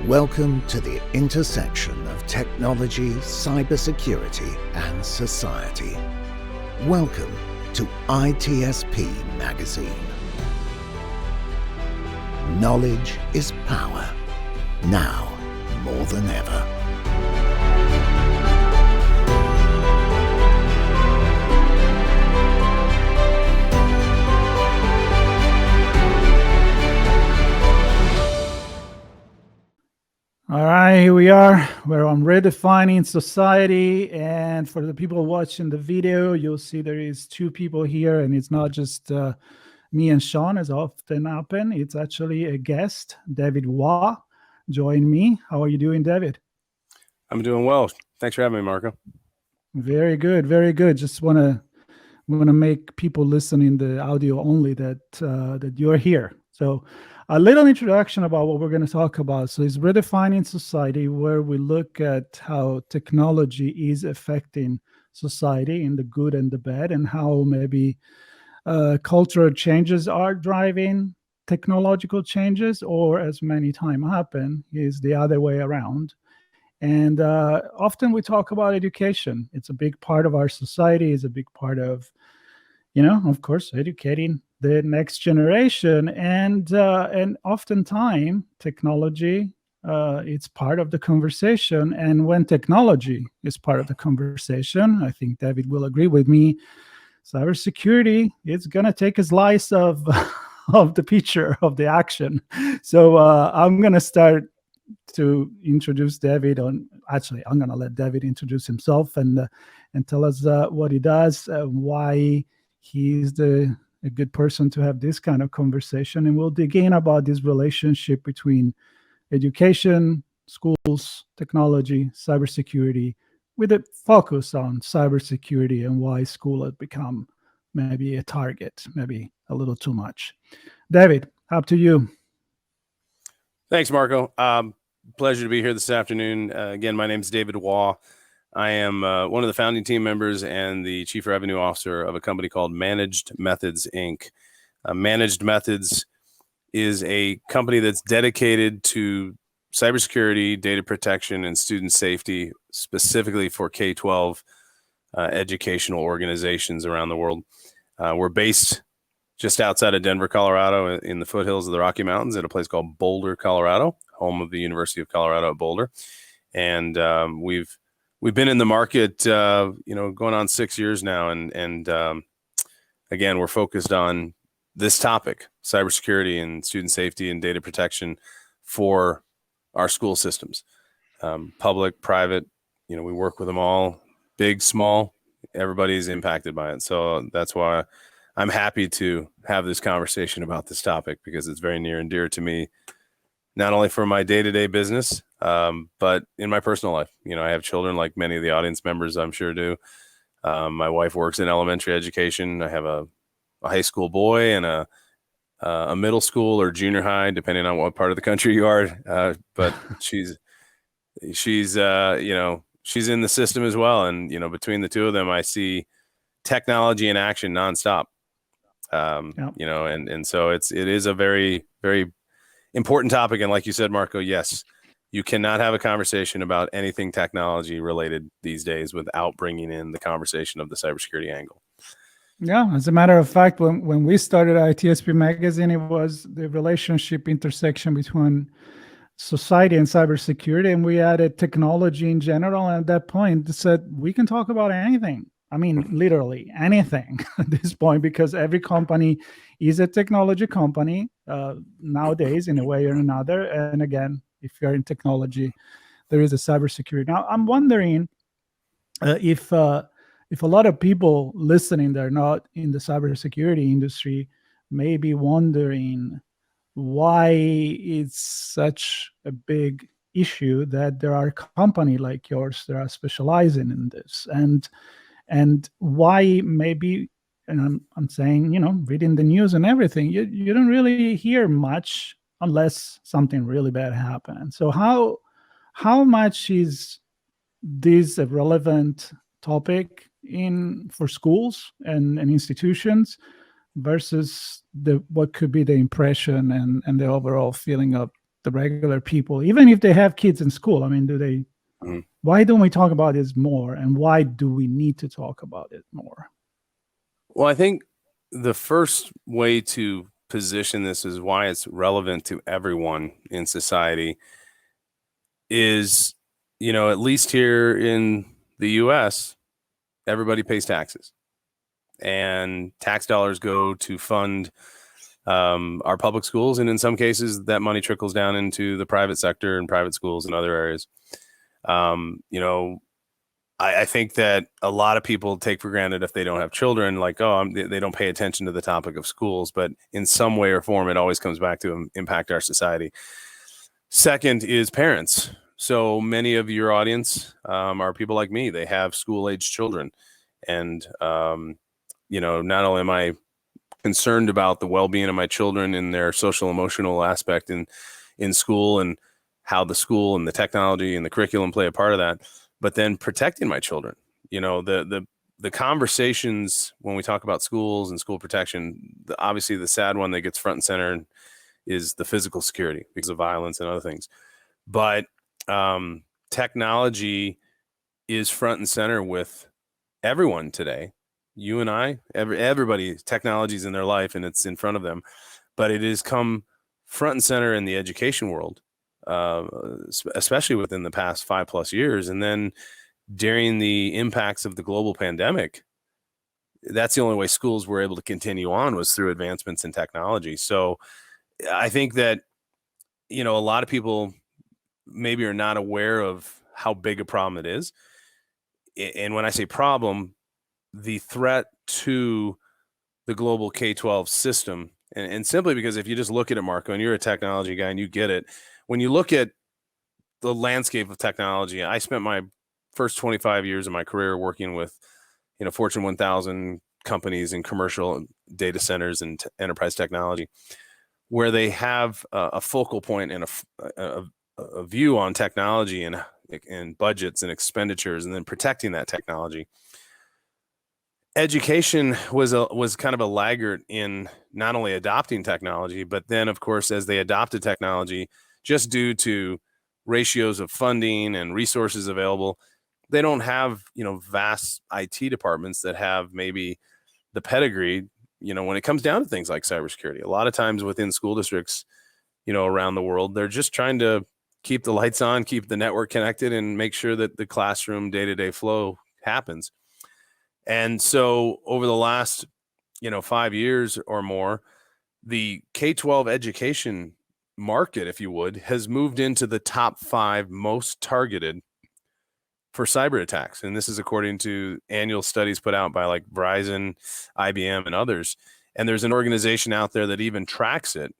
Welcome to the intersection of technology, cybersecurity, and society. Welcome to ITSP Magazine. Knowledge is power, now more than ever. All right, here we are. We're on Redefining Society. And for the people watching the video, you'll see there is two people here, and it's not just me and Sean, as often happen. It's actually a guest, David Waugh, join me. How are you doing, David? I'm doing well. Thanks for having me, Marco. Very good, very good. Just want to make people listening the audio only that you're here. So a little introduction about what we're going to talk about. So it's Redefining Society, where we look at how technology is affecting society in the good and the bad, and how maybe cultural changes are driving technological changes, or as many times happen, is the other way around. And often we talk about education. It's a big part of our society. It's a big part of, of course, educating the next generation, and oftentimes technology it's part of the conversation. And when technology is part of the conversation, I think David will agree with me, cybersecurity is going to take a slice of of the picture, of the action. So I'm going to start to introduce David on. Actually, I'm going to let David introduce himself and tell us what he does, why he's a good person to have this kind of conversation. And we'll dig in about this relationship between education, schools, technology, cybersecurity, with a focus on cybersecurity and why school has become maybe a target, maybe a little too much. David, up to you. Thanks, Marco. Pleasure to be here this afternoon. Again, my name is David Waugh. I am one of the founding team members and the chief revenue officer of a company called ManagedMethods, Inc. ManagedMethods is a company that's dedicated to cybersecurity, data protection, and student safety, specifically for K-12 educational organizations around the world. We're based just outside of Denver, Colorado, in the foothills of the Rocky Mountains at a place called Boulder, Colorado, home of the University of Colorado at Boulder. And we've been in the market, going on 6 years now. And again, we're focused on this topic, cybersecurity and student safety and data protection for our school systems, public, private. We work with them all, big, small, everybody's impacted by it. So that's why I'm happy to have this conversation about this topic, because it's very near and dear to me, not only for my day-to-day business, but in my personal life. I have children, like many of the audience members I'm sure do. My wife works in elementary education. I have a high school boy and a middle school or junior high, depending on what part of the country you are. But she's in the system as well. And, between the two of them, I see technology in action nonstop. And so it is a very, very important topic. And like you said, Marco, yes, you cannot have a conversation about anything technology related these days without bringing in the conversation of the cybersecurity angle. Yeah, as a matter of fact, when we started ITSPmagazine, it was the relationship intersection between society and cybersecurity, and we added technology in general. And at that point, said we can talk about anything. I mean, literally anything at this point, because every company is a technology company nowadays, in a way or another. And again, if you're in technology, there is a cybersecurity. Now, I'm wondering if a lot of people listening, they're not in the cybersecurity industry, may be wondering why it's such a big issue that there are companies like yours that are specializing in this, and why maybe, and I'm saying, reading the news and everything, you don't really hear much unless something really bad happens. So how much is this a relevant topic for schools and institutions versus what could be the impression and the overall feeling of the regular people, even if they have kids in school? I mean, do they? Mhm. Why don't we talk about this more, and why do we need to talk about it more? Well, I think the first way to position this is why it's relevant to everyone in society is, at least here in the US, everybody pays taxes, and tax dollars go to fund our public schools. And in some cases, that money trickles down into the private sector and private schools and other areas. I think that a lot of people take for granted if they don't have children, like, they don't pay attention to the topic of schools, but in some way or form, it always comes back to impact our society. Second is parents. So many of your audience are people like me. They have school-aged children. And, not only am I concerned about the well-being of my children and their social emotional aspect in school, and how the school and the technology and the curriculum play a part of that, but then protecting my children. The conversations when we talk about schools and school protection, obviously the sad one that gets front and center is the physical security because of violence and other things. But technology is front and center with everyone today. You and I, everybody, technology is in their life and it's in front of them, but it has come front and center in the education world, especially within the past 5+ years. And then during the impacts of the global pandemic, that's the only way schools were able to continue on, was through advancements in technology. So I think that, a lot of people maybe are not aware of how big a problem it is. And when I say problem, the threat to the global K-12 system, and simply because if you just look at it, Marco, and you're a technology guy and you get it, when you look at the landscape of technology, I spent my first 25 years of my career working with, Fortune 1000 companies in commercial data centers and enterprise technology, where they have a focal point and a view on technology and budgets and expenditures, and then protecting that technology. Education was kind of a laggard in not only adopting technology, but then, of course, as they adopted technology, just due to ratios of funding and resources available, they don't have, vast IT departments that have maybe the pedigree, when it comes down to things like cybersecurity. A lot of times within school districts, around the world, they're just trying to keep the lights on, keep the network connected, and make sure that the classroom day-to-day flow happens. And so over the last, 5 years or more, the K-12 education market, if you would, has moved into the top 5 most targeted for cyber attacks. And this is according to annual studies put out by like Verizon, IBM, and others. And there's an organization out there that even tracks it.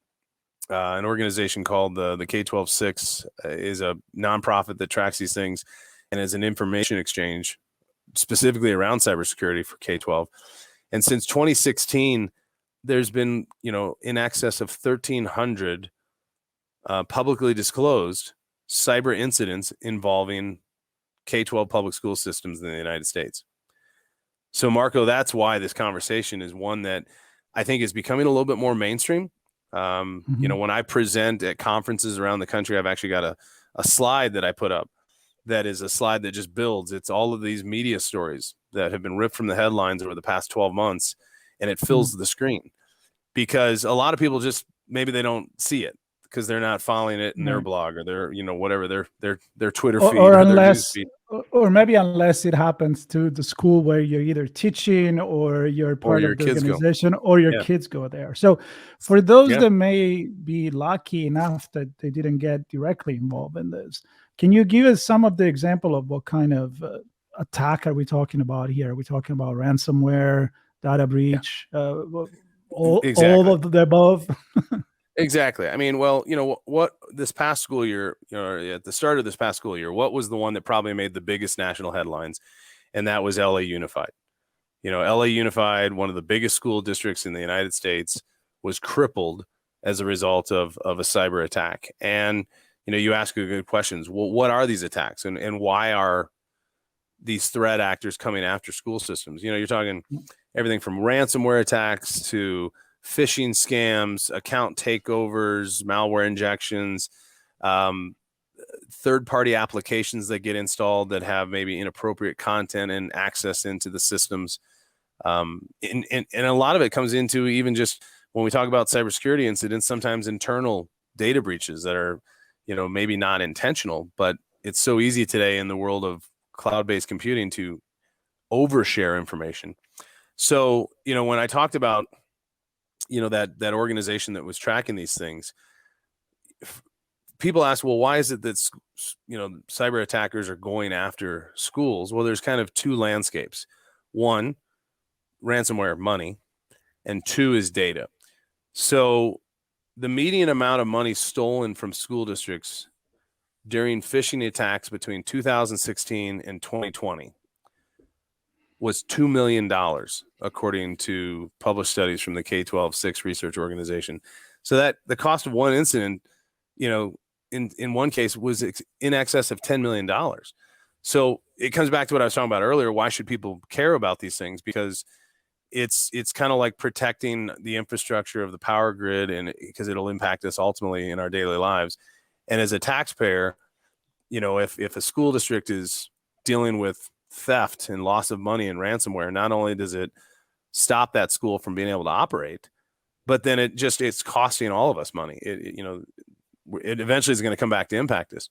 An organization called the K-12-6 is a nonprofit that tracks these things and is an information exchange specifically around cybersecurity for K-12. And since 2016, there's been, in excess of 1,300 publicly disclosed cyber incidents involving K-12 public school systems in the United States. So, Marco, that's why this conversation is one that I think is becoming a little bit more mainstream. When I present at conferences around the country, I've actually got a slide that I put up that is a slide that just builds. It's all of these media stories that have been ripped from the headlines over the past 12 months, and it fills the screen because a lot of people just, maybe they don't see it because they're not following it in their blog or their, whatever, their Twitter feed or or unless, their news feed. Or maybe unless it happens to the school where you're either teaching or you're part of the organization or your kids go there. So for those that may be lucky enough that they didn't get directly involved in this, can you give us some of the example of what kind of attack are we talking about here? Are we talking about ransomware, data breach, all of the above? Exactly. I mean, well, what this past school year, at the start of this past school year, what was the one that probably made the biggest national headlines? And that was LA Unified. LA Unified, one of the biggest school districts in the United States, was crippled as a result of a cyber attack. And, you ask good questions. Well, what are these attacks and why are these threat actors coming after school systems? You're talking everything from ransomware attacks to phishing scams, account takeovers, malware injections, third-party applications that get installed that have maybe inappropriate content and access into the systems. And a lot of it comes into even just when we talk about cybersecurity incidents, sometimes internal data breaches that are, maybe not intentional, but it's so easy today in the world of cloud-based computing to overshare information. So, when I talked about, that organization that was tracking these things, people ask, well, why is it that, cyber attackers are going after schools? Well, there's kind of two landscapes. One, ransomware money, and two is data. So the median amount of money stolen from school districts during phishing attacks between 2016 and 2020 was $2 million, according to published studies from the K-12-6 research organization. So that the cost of one incident, in one case was in excess of $10 million. So it comes back to what I was talking about earlier. Why should people care about these things? Because it's kind of like protecting the infrastructure of the power grid, and because it'll impact us ultimately in our daily lives. And as a taxpayer, if a school district is dealing with theft and loss of money and ransomware, not only does it stop that school from being able to operate, but then it's costing all of us money. It eventually is going to come back to impact us.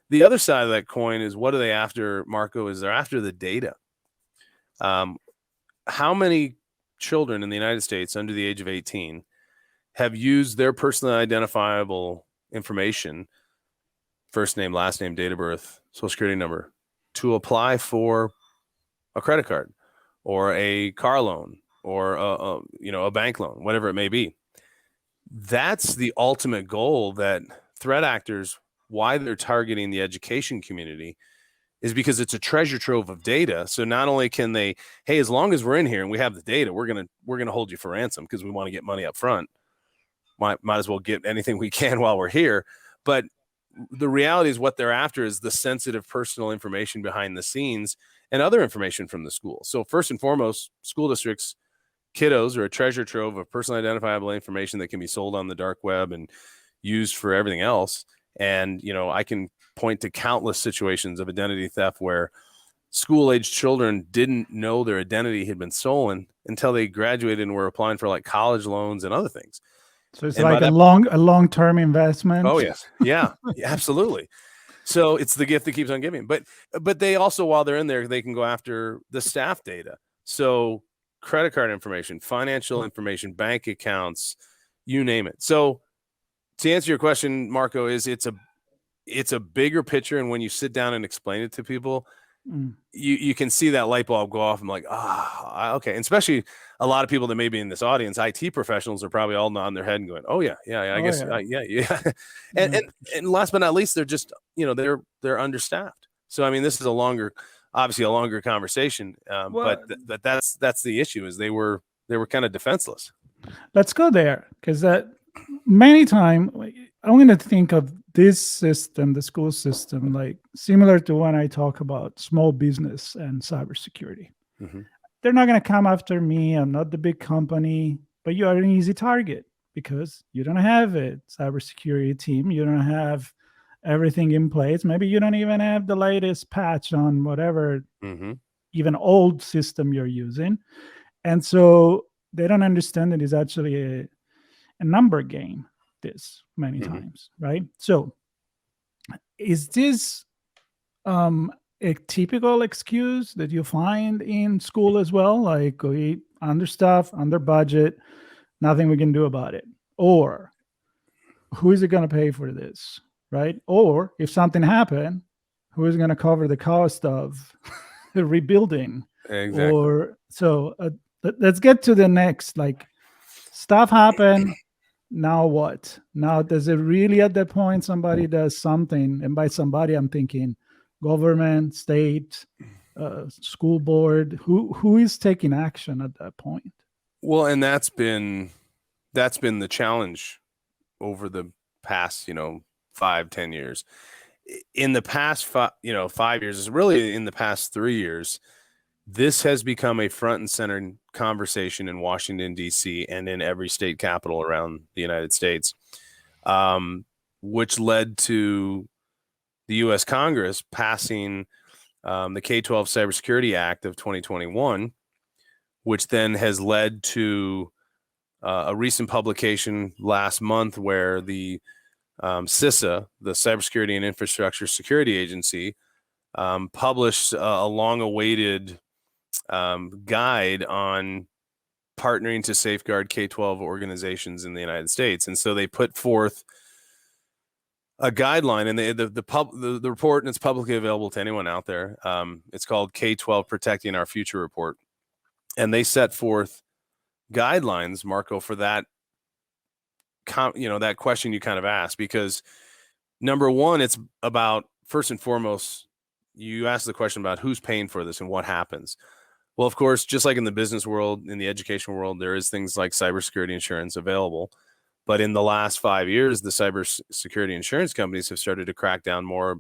The other side of that coin is, what are they after, Marco? Is they're after the data. How many children in the United States under the age of 18 have used their personally identifiable information, first name, last name, date of birth, social security number, to apply for a credit card or a car loan or a bank loan, whatever it may be? That's the ultimate goal that threat actors, why they're targeting the education community, is because it's a treasure trove of data. So not only can they, hey, as long as we're in here and we have the data, we're gonna hold you for ransom because we want to get money up front. Might as well get anything we can while we're here. But the reality is, what they're after is the sensitive personal information behind the scenes and other information from the school. So first and foremost, school districts, kiddos are a treasure trove of personally identifiable information that can be sold on the dark web and used for everything else. And, I can point to countless situations of identity theft where school-aged children didn't know their identity had been stolen until they graduated and were applying for like college loans and other things. So it's like a long-term investment. Oh, yes. Yeah, absolutely. So it's the gift that keeps on giving. But they also, while they're in there, they can go after the staff data. So credit card information, financial information, bank accounts, you name it. So to answer your question, Marco, it's a bigger picture. And when you sit down and explain it to people, you can see that light bulb go off. I'm like, okay. And especially a lot of people that may be in this audience, IT professionals, are probably all nodding their head and going, oh yeah. I guess. Yeah. And last but not least, they're just, they're understaffed. So, I mean, this is obviously a longer conversation. But that's the issue, is they were kind of defenseless. Let's go there, because many times I'm going to think of this system, the school system, like similar to when I talk about small business and cybersecurity. Mm-hmm. They're not going to come after me. I'm not the big company, but you are an easy target because you don't have a cybersecurity team. You don't have everything in place. Maybe you don't even have the latest patch on whatever, even old system you're using. And so they don't understand that it's actually a number game this many times, right? So is this a typical excuse that you find in school as well? Like, we understaffed, under budget, nothing we can do about it. Or who is it going to pay for this, right? Or if something happened, who is going to cover the cost of the rebuilding? Exactly. Or so let's get to the next, like, stuff happened. Now what? Now, does it really at that point somebody does something? And by somebody, I'm thinking government, state, school board. Who is taking action at that point? Well, and that's been the challenge over the past 5-10 years. In the past 5 years, is really in the past 3 years, this has become a front and center conversation in Washington, D.C., and in every state capital around the United States. which led to the U.S. Congress passing the K-12 Cybersecurity Act of 2021, which then has led to a recent publication last month where the CISA, the Cybersecurity and Infrastructure Security Agency, published a long-awaited guide on partnering to safeguard K-12 organizations in the United States. And so they put forth a guideline, and the report, and it's publicly available to anyone out there. It's called K-12 Protecting Our Future Report. And they set forth guidelines, Marco, for that, that question you kind of asked, because number one, it's about, first and foremost, you asked the question about who's paying for this and what happens. Well, of course, just like in the business world, in the education world, there is things like cybersecurity insurance available. But in the last 5 years, the cybersecurity insurance companies have started to crack down more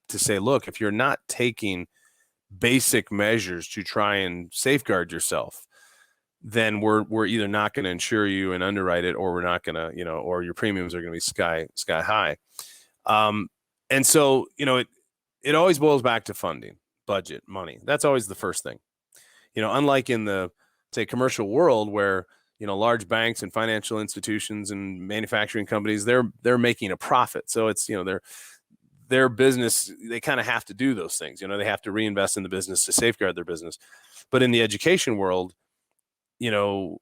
to say, look, if you're not taking basic measures to try and safeguard yourself, then we're either not going to insure you and underwrite it, or we're not going to, or your premiums are going to be sky high. And so, it always boils back to funding, budget, money. That's always the first thing. Unlike in the, say, commercial world where, large banks and financial institutions and manufacturing companies, they're making a profit. So it's, their business, they kind of have to do those things. They have to reinvest in the business to safeguard their business. But in the education world, we're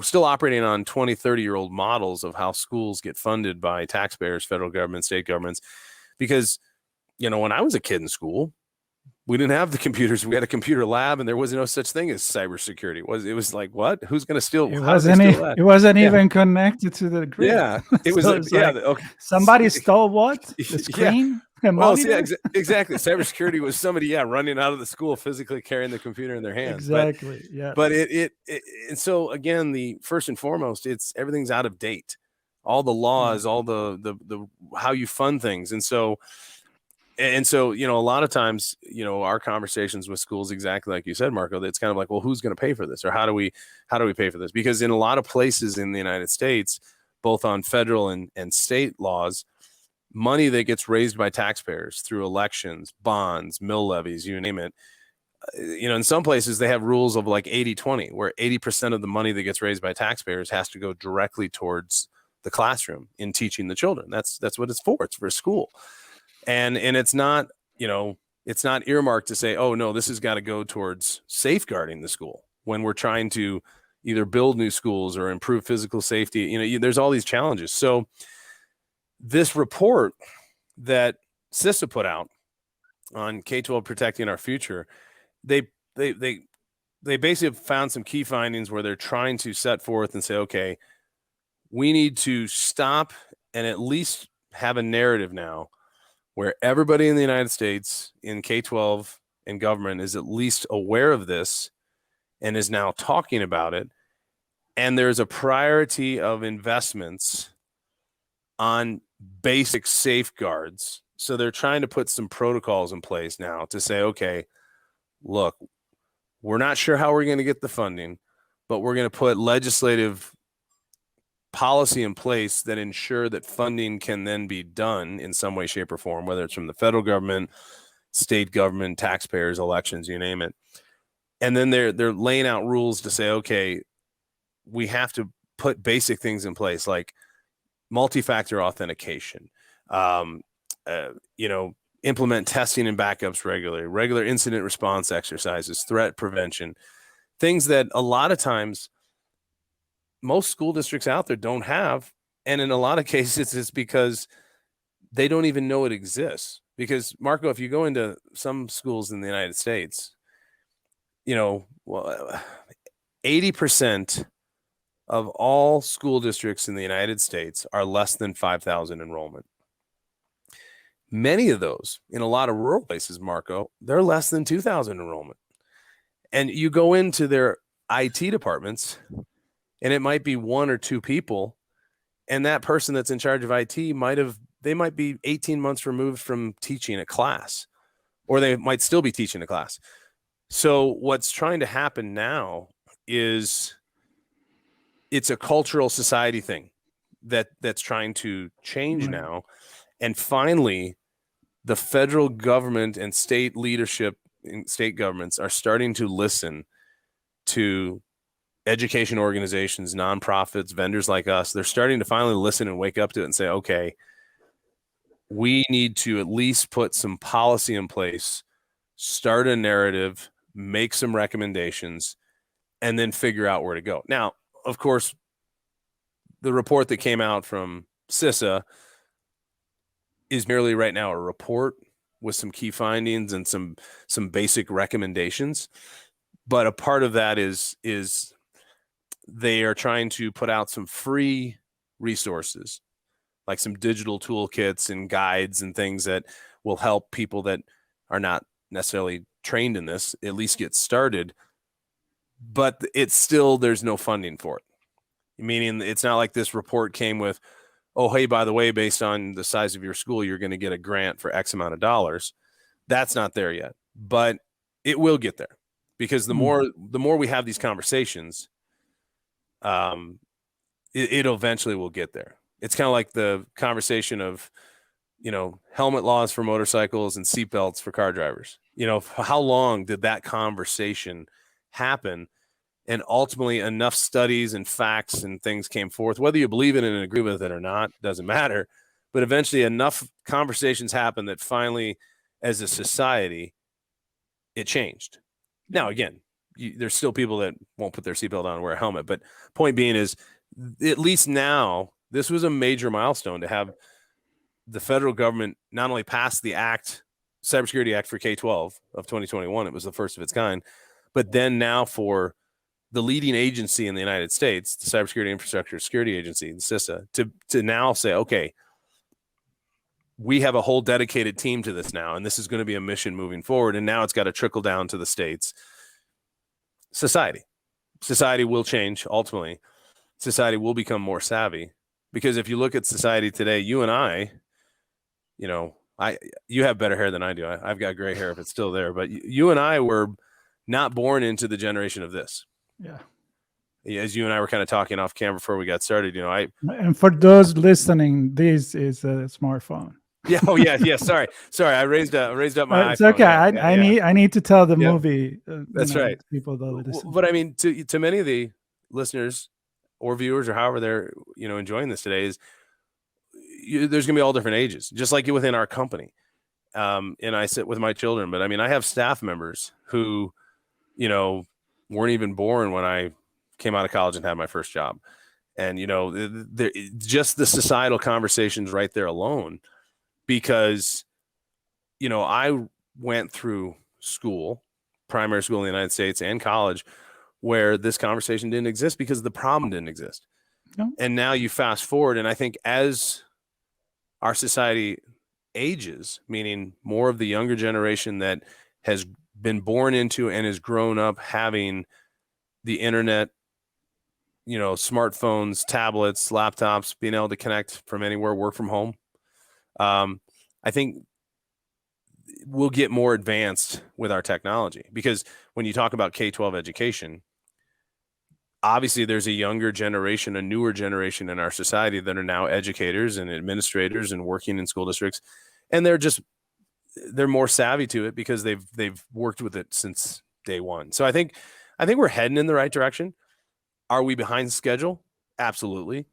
still operating on 20, 30-year-old models of how schools get funded by taxpayers, federal government, state governments. Because, when I was a kid in school, we didn't have the computers. We had a computer lab, and there was no such thing as cybersecurity. It was like, what? Who's going to steal? It wasn't even connected to the grid. Yeah, it was. Okay. Somebody stole what? The screen. Yeah. Well, exactly. Cybersecurity was somebody, running out of the school, physically carrying the computer in their hands. Exactly. But and so again, the first and foremost, everything's out of date. All the laws, all the how you fund things, and so. A lot of times, our conversations with schools, exactly like you said, Marco, it's kind of like, well, who's going to pay for this, or how do we pay for this? Because in a lot of places in the United States, both on federal and state laws, money that gets raised by taxpayers through elections, bonds, mill levies, you name it, in some places they have rules of like 80-20, where 80% of the money that gets raised by taxpayers has to go directly towards the classroom in teaching the children. That's what it's for. It's for school. And it's not, it's not earmarked to say, oh, no, this has got to go towards safeguarding the school when we're trying to either build new schools or improve physical safety. There's all these challenges. So this report that CISA put out on K-12 Protecting Our Future, they basically found some key findings where they're trying to set forth and say, okay, we need to stop and at least have a narrative now where everybody in the United States in K-12 and government is at least aware of this and is now talking about it. And there's a priority of investments on basic safeguards. So they're trying to put some protocols in place now to say, okay, look, we're not sure how we're going to get the funding, but we're going to put legislative policy in place that ensure that funding can then be done in some way, shape, or form, whether it's from the federal government, state government, taxpayers, elections, you name it. And then they're laying out rules to say, okay, we have to put basic things in place like multi-factor authentication, implement testing and backups regularly, regular incident response exercises, threat prevention, things that a lot of times most school districts out there don't have. And in a lot of cases, it's because they don't even know it exists. Because, Marco, if you go into some schools in the United States, 80% of all school districts in the United States are less than 5,000 enrollment. Many of those, in a lot of rural places, Marco, they're less than 2,000 enrollment. And you go into their IT departments, and it might be one or two people, and that person that's in charge of IT they might be 18 months removed from teaching a class, or they might still be teaching a class. So what's trying to happen now is it's a cultural society thing. that's trying to change Right. now. And finally, the federal government and state leadership in state governments are starting to listen to education organizations, nonprofits, vendors like us. They're starting to finally listen and wake up to it and say, okay, we need to at least put some policy in place, start a narrative, make some recommendations, and then figure out where to go. Now, of course, the report that came out from CISA is merely right now a report with some key findings and some basic recommendations. But a part of that is they are trying to put out some free resources, like some digital toolkits and guides and things that will help people that are not necessarily trained in this at least get started. But it's still, there's no funding for it. Meaning it's not like this report came with, oh, hey, by the way, based on the size of your school, you're going to get a grant for X amount of dollars. That's not there yet, but it will get there, because the more we have these conversations, it eventually will get there. It's kind of like the conversation of, helmet laws for motorcycles and seatbelts for car drivers. How long did that conversation happen? And ultimately enough studies and facts and things came forth, whether you believe in it and agree with it or not, doesn't matter. But eventually enough conversations happened that finally, as a society, it changed. Now, again, there's still people that won't put their seatbelt on and wear a helmet. But point being is, at least now, this was a major milestone to have the federal government not only pass the act, Cybersecurity Act for K-12 of 2021, it was the first of its kind, but then now for the leading agency in the United States, the Cybersecurity Infrastructure Security Agency, the CISA, to now say, okay, we have a whole dedicated team to this now, and this is going to be a mission moving forward. And now it's got to trickle down to the states. Society will change. Ultimately, society will become more savvy, because if you look at society today, you and I, you have better hair than I do. I've got gray hair if it's still there, but you and I were not born into the generation of this. Yeah. As you and I were kind of talking off camera before we got started, and for those listening, this is a smartphone. Yeah. Oh, yeah. Yeah. Sorry. I raised up my. It's iPhone. okay. I need to tell the movie. That's right. People that listen. But I mean, to many of the listeners or viewers, or however they're enjoying this today, is there's going to be all different ages, just like within our company. And I sit with my children, but I mean, I have staff members who, weren't even born when I came out of college and had my first job. And, just the societal conversations right there alone, because, I went through school, primary school in the United States and college, where this conversation didn't exist because the problem didn't exist. No. And now you fast forward, and I think as our society ages, meaning more of the younger generation that has been born into and has grown up having the internet, smartphones, tablets, laptops, being able to connect from anywhere, work from home. I think we'll get more advanced with our technology, because when you talk about K-12 education, obviously there's a younger generation, a newer generation in our society that are now educators and administrators and working in school districts. And they're more savvy to it because they've worked with it since day one. So I think we're heading in the right direction. Are we behind schedule? Absolutely.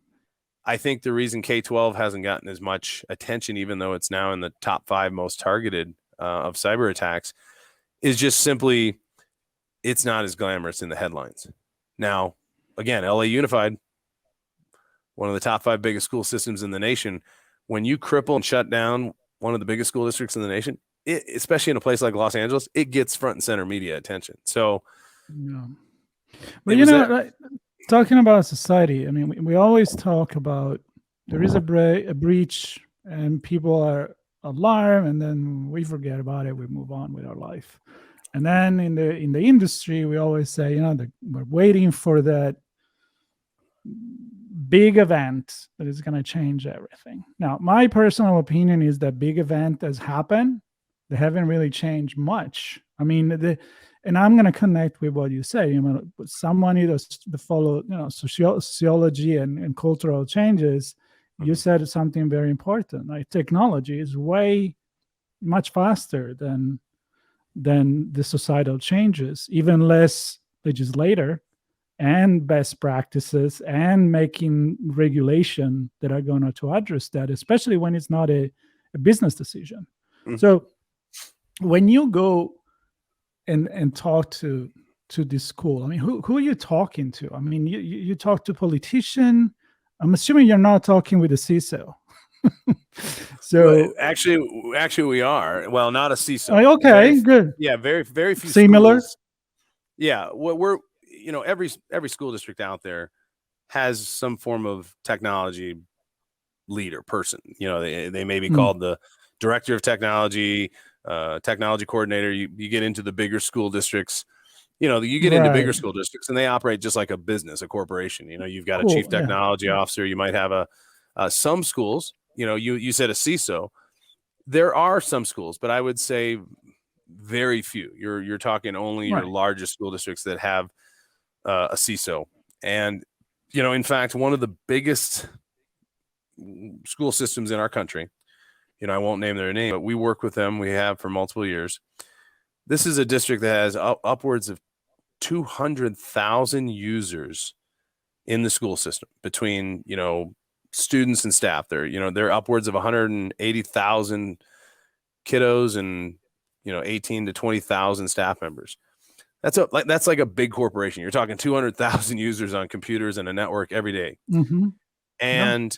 I think the reason K-12 hasn't gotten as much attention, even though it's now in the top 5 most targeted of cyber attacks, is just simply it's not as glamorous in the headlines. Now, again, LA Unified, one of the top 5 biggest school systems in the nation, when you cripple and shut down one of the biggest school districts in the nation, especially in a place like Los Angeles, it gets front and center media attention. So, yeah. But talking about society, I mean, we always talk about there is a breach and people are alarmed, and then we forget about it. We move on with our life. And then in the industry, we always say, we're waiting for that big event that is going to change everything. Now, my personal opinion is that big event has happened. They haven't really changed much. I mean, And I'm going to connect with what you say. Someone who does follow, sociology and cultural changes. You said something very important. Like technology is way much faster than the societal changes, even less legislator and best practices and making regulation that are going to address that, especially when it's not a business decision. So when you go and talk to this school, I mean, who are you talking to? I mean, you talk to politician. I'm assuming you're not talking with a CISO. So actually we are. Well, not a CISO. Okay, good. Yeah, very few similar schools. Yeah, we're every school district out there has some form of technology leader person. They may be called the director of technology, technology coordinator. You get into the bigger school districts. You get into bigger school districts, and they operate just like a business, a corporation. You've got a chief technology officer. You might have some schools. You said a CISO. There are some schools, but I would say very few. You're talking only your largest school districts that have a CISO. And in fact, one of the biggest school systems in our country, I won't name their name, but we work with them. We have for multiple years. This is a district that has upwards of 200,000 users in the school system between students and staff. They're upwards of 180,000 kiddos and 18 to 20,000 staff members. That's like a big corporation. You're talking 200,000 users on computers and a network every day. And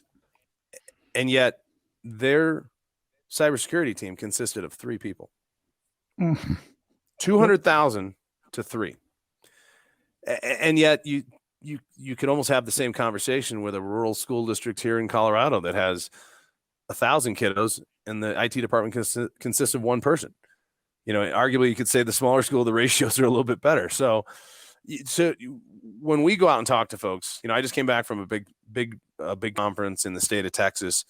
yet their cybersecurity team consisted of 3 people. 200,000 to 3. And yet you could almost have the same conversation with a rural school district here in Colorado that has 1,000 kiddos and the IT department consists of 1 person. Arguably you could say the smaller school, the ratios are a little bit better. So when we go out and talk to folks, I just came back from a big conference in the state of Texas.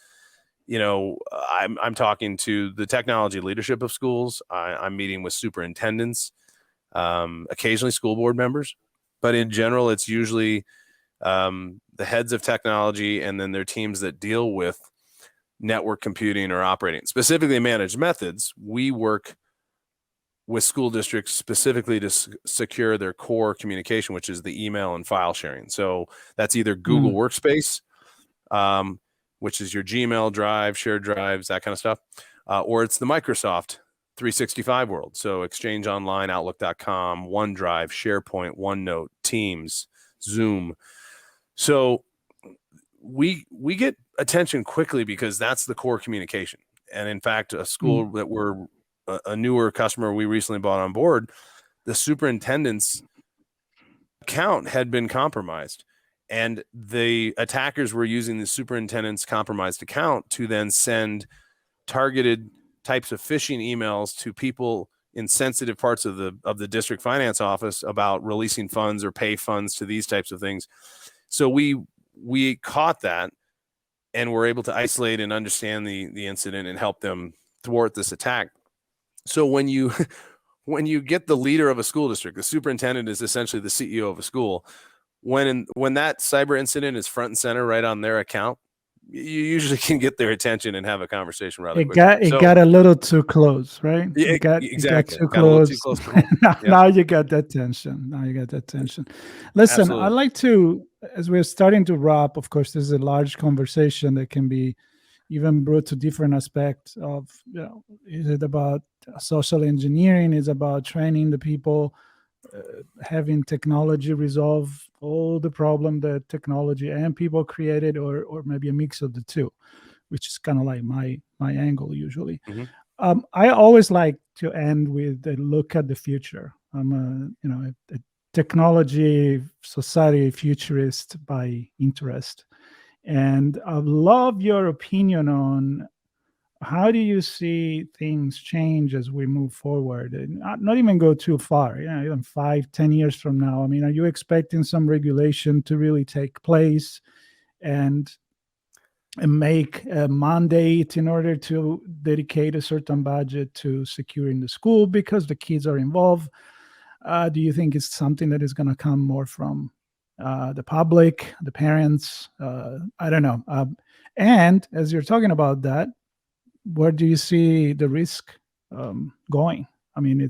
I'm talking to the technology leadership of schools. I'm meeting with superintendents, occasionally school board members, but in general, it's usually the heads of technology and then their teams that deal with network computing or operating. Specifically ManagedMethods, we work with school districts specifically to secure their core communication, which is the email and file sharing. So that's either Google Workspace, which is your Gmail drive, shared drives, that kind of stuff, or it's the Microsoft 365 world. So Exchange Online, Outlook.com, OneDrive, SharePoint, OneNote, Teams, Zoom. So we get attention quickly because that's the core communication. And in fact, a school that we're a newer customer we recently brought on board, the superintendent's account had been compromised. And the attackers were using the superintendent's compromised account to then send targeted types of phishing emails to people in sensitive parts of the district finance office about releasing funds or pay funds to these types of things. So we caught that and were able to isolate and understand the incident and help them thwart this attack. So when you get the leader of a school district, the superintendent is essentially the CEO of a school. When that cyber incident is front and center right on their account, you usually can get their attention and have a conversation rather quickly. It got a little too close, right? It got too got a little too close to home. Now you got that tension. Listen, Absolutely. I'd like to, as we're starting to wrap, of course, this is a large conversation that can be even brought to different aspects of, is it about social engineering? Is it about training the people, having technology resolve all the problem that technology and people created, or maybe a mix of the two, which is kind of like my angle usually. I always like to end with a look at the future. I'm a technology society futurist by interest, and I love your opinion on how do you see things change as we move forward, and not even go too far, even 5-10 years from now. I mean, are you expecting some regulation to really take place and make a mandate in order to dedicate a certain budget to securing the school because the kids are involved? Do you think it's something that is going to come more from the public, the parents? I don't know. And as you're talking about that, where do you see the risk going? I mean,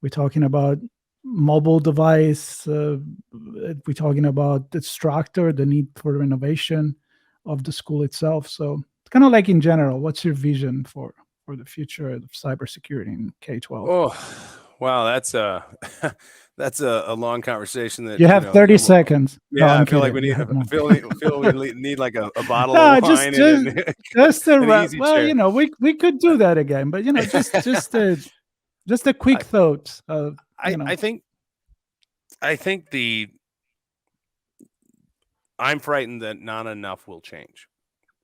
we're talking about mobile device. We're talking about the structure, the need for renovation of the school itself. So it's kind of like in general, what's your vision for the future of cybersecurity in K-12? Oh, wow, that's a long conversation. That you have 30 seconds. Yeah, no, I kidding. feel like we need. No. feel we need like a bottle No, of wine just a an wrap. easy Well, chair. We could do that again, but just a quick thought. I think I'm frightened that not enough will change.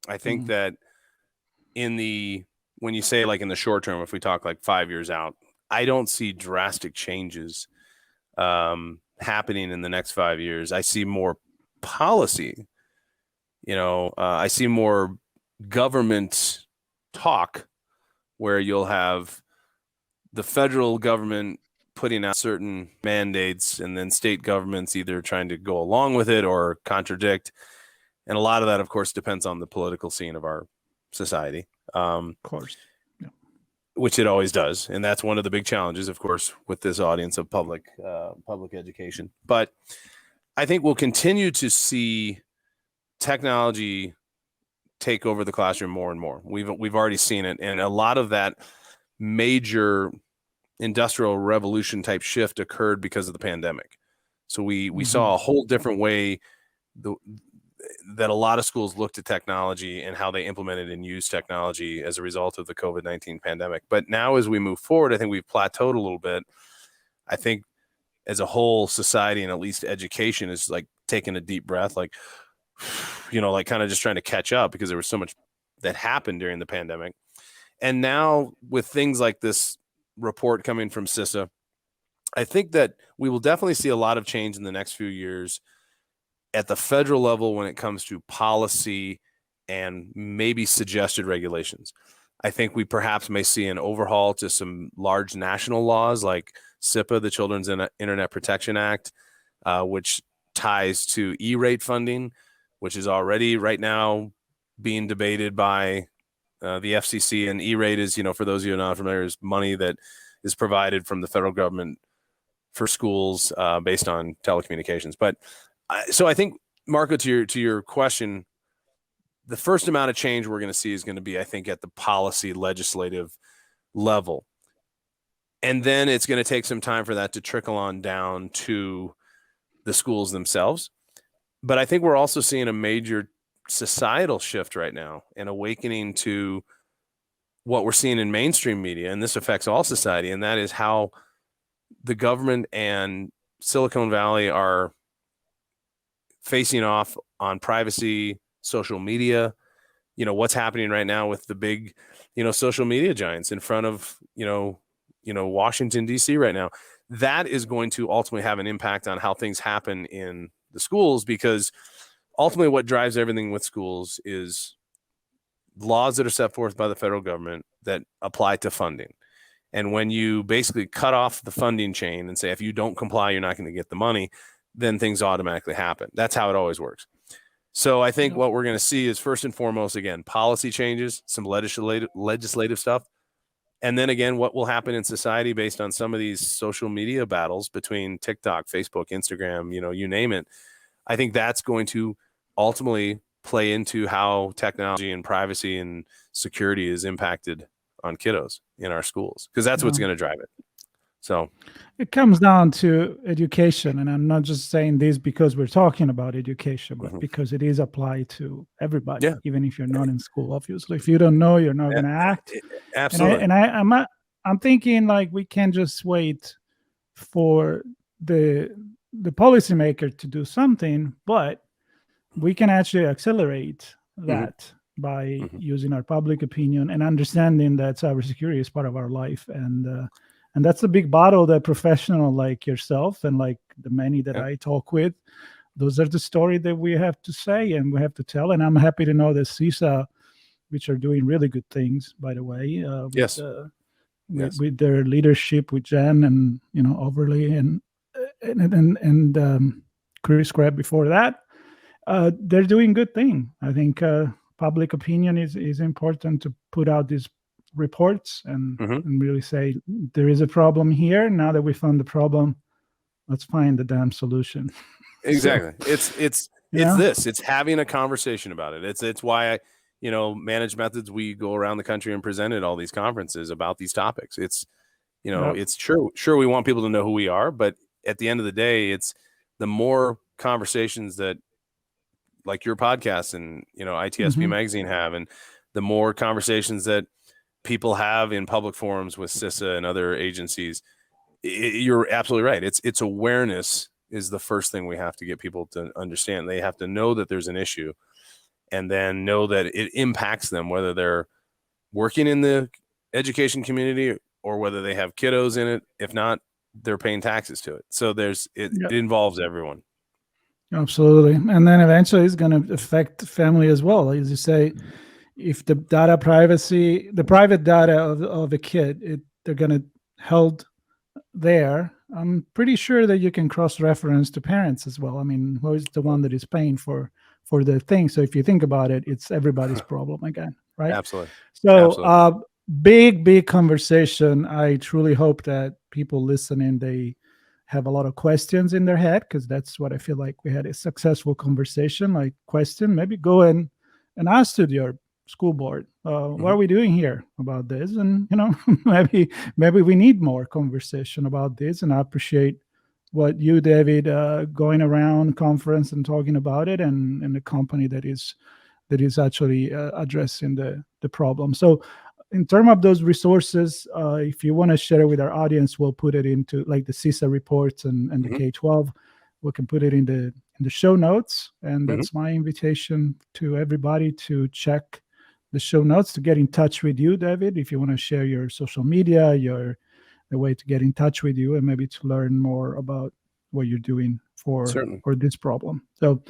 I think that when you say like in the short term, if we talk like 5 years out, I don't see drastic changes happening in the next 5 years. I see more policy. I see more government talk where you'll have the federal government putting out certain mandates and then state governments either trying to go along with it or contradict. And a lot of that, of course, depends on the political scene of our society. Of course. Yeah. Which it always does. And that's one of the big challenges, of course, with this audience of public education. But I think we'll continue to see technology take over the classroom more and more. We've already seen it. And a lot of that major industrial revolution type shift occurred because of the pandemic. So we saw a whole different way that a lot of schools looked at technology and how they implemented and used technology as a result of the COVID-19 pandemic. But now as we move forward, I think we've plateaued a little bit. I think as a whole society and at least education is like taking a deep breath, like, like kind of just trying to catch up because there was so much that happened during the pandemic. And now with things like this report coming from CISA, I think that we will definitely see a lot of change in the next few years at the federal level when it comes to policy and maybe suggested regulations. I think we perhaps may see an overhaul to some large national laws like CIPA, the Children's Internet Protection Act, which ties to E-rate funding, which is already right now being debated by the FCC. And E-rate is, for those of you who are not familiar, is money that is provided from the federal government for schools based on telecommunications. But so I think, Marco, to your question, the first amount of change we're going to see is going to be, I think, at the policy legislative level. And then it's going to take some time for that to trickle on down to the schools themselves. But I think we're also seeing a major societal shift right now, an awakening to what we're seeing in mainstream media, and this affects all society, and that is how the government and Silicon Valley are facing off on privacy, social media, what's happening right now with the big, social media giants in front of, Washington, D.C. right now. That is going to ultimately have an impact on how things happen in the schools, because ultimately what drives everything with schools is laws that are set forth by the federal government that apply to funding. And when you basically cut off the funding chain and say, if you don't comply, you're not going to get the money, then things automatically happen. That's how it always works. So I think what we're going to see is, first and foremost, again, policy changes, some legislative stuff. And then again, what will happen in society based on some of these social media battles between TikTok, Facebook, Instagram, you name it. I think that's going to ultimately play into how technology and privacy and security is impacted on kiddos in our schools, because that's what's going to drive it. So it comes down to education. And I'm not just saying this because we're talking about education, but because it is applied to everybody, even if you're not in school, obviously. If you don't know, you're not going to act. Absolutely. And I'm thinking like we can't just wait for the policymaker to do something, but we can actually accelerate that by using our public opinion and understanding that cybersecurity is part of our life. And that's a big battle that professional like yourself and like the many that I talk with, those are the story that we have to say and we have to tell. And I'm happy to know that CISA, which are doing really good things, by the way, Yes. with their leadership, with Jen and Overly and Chris Crabb before that. They're doing good thing. I think public opinion is important to put out these reports and really say there is a problem here. Now that we found the problem, let's find the damn solution. Exactly. So, it's having a conversation about it. It's why Managed Methods, we go around the country and present at all these conferences about these topics. It's it's sure we want people to know who we are, but at the end of the day, it's the more conversations that like your podcast and ITSP Magazine have, and the more conversations that people have in public forums with CISA and other agencies, you're absolutely right. It's awareness is the first thing we have to get people to understand. They have to know that there's an issue, and then know that it impacts them, whether they're working in the education community or whether they have kiddos in it. If not, they're paying taxes to it. So it involves everyone. Absolutely. And then eventually it's going to affect family as well. As you say, if the private data of a kid, they're going to held there, I'm pretty sure that you can cross-reference to parents as well. I mean, who is the one that is paying for the thing? So if you think about it, it's everybody's problem again, right? Absolutely. So big conversation. I truly hope that people listening, they have a lot of questions in their head, because that's what I feel like we had a successful conversation. Like question, maybe go and ask to your school board, what are we doing here about this? And maybe we need more conversation about this. And I appreciate what you, David, going around conference and talking about it, and the company that is actually addressing the problem. So in terms of those resources, if you want to share it with our audience, we'll put it into like the CISA reports and the K-12. We can put it in the show notes. And that's my invitation to everybody to check the show notes, to get in touch with you, David, if you want to share your social media, the way to get in touch with you, and maybe to learn more about what you're doing for this problem. So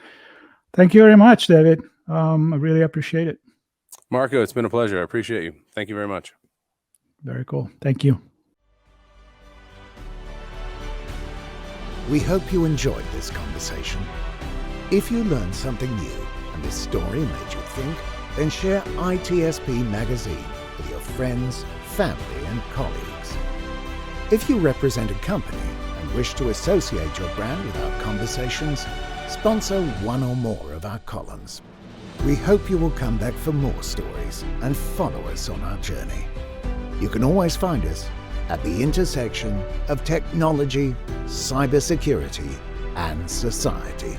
thank you very much, David. I really appreciate it. Marco, it's been a pleasure. I appreciate you. Thank you very much. Very cool. Thank you. We hope you enjoyed this conversation. If you learned something new and this story made you think, then share ITSP Magazine with your friends, family, and colleagues. If you represent a company and wish to associate your brand with our conversations, sponsor one or more of our columns. We hope you will come back for more stories and follow us on our journey. You can always find us at the intersection of technology, cybersecurity, and society.